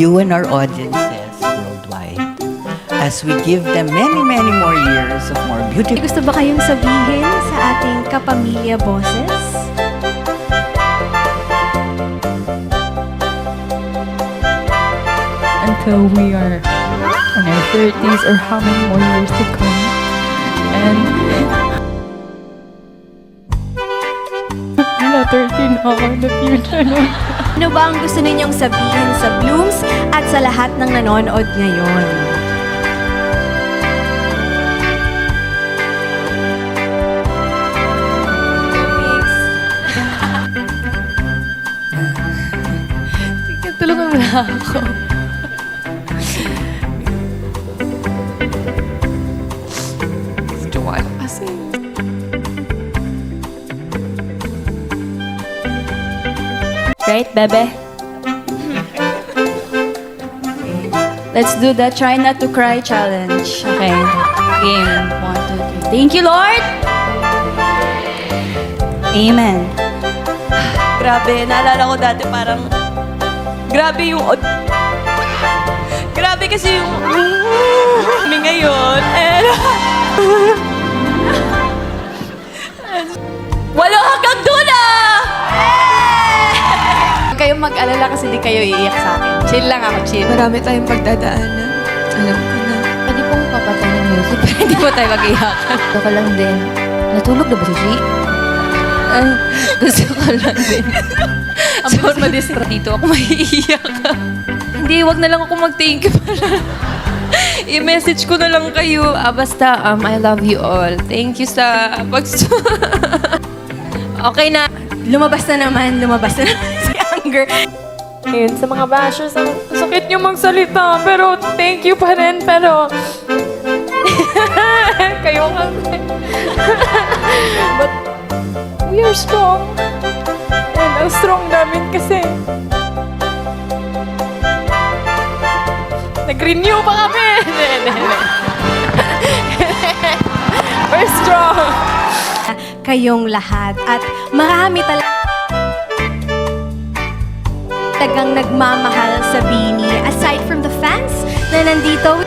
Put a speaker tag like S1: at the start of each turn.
S1: you and our audiences worldwide as we give them many, many more years of more
S2: May
S1: beautiful.
S2: gusto ba kayong sabihin sa ating kapamilya boses?
S3: Until we are in our 30s or how many more years to come. And wala, 13 ako in the future.
S2: Ano ba ang gusto ninyong sabihin sa Blooms at sa lahat ng nanonood ngayon?
S3: Tulungan mo na ako. Joanne kasi.
S4: Right, Bebe? Let's do the try not to cry challenge. Okay. Game. 1, 2, 3. Thank you, Lord! Amen.
S5: Grabe, naalala ko dati parang, grabe yung, grabe kasi yung, kami ngayon, and, walo hanggang dula!
S4: Huwag kayong mag-alala kasi di kayo iiyak sa akin. Chill lang ako, chill.
S6: Marami tayong pagdadaanan. Alam ko na.
S4: Pwede pong papatay ng music pero hindi po tayo mag-iyakan. Gusto ko lang din. Natulog na ba si G? Ay, gusto ko lang din. So, madistract dito ako maiiyak. Hindi, wag na lang ako mag-thank you para. I-message ko na lang kayo. Basta, I love you all. Thank you sa Okay na.
S2: Lumabas na naman si Anger.
S3: Ayun, sa mga bashers, ang sakit niyo magsalita, pero thank you pa rin, pero kayo kasi. But we are strong. And ang strong namin kasi nag-renew pa kami. We're strong.
S2: Kayong lahat at marami talagang nagmamahal sa Bini aside from the fans na nandito.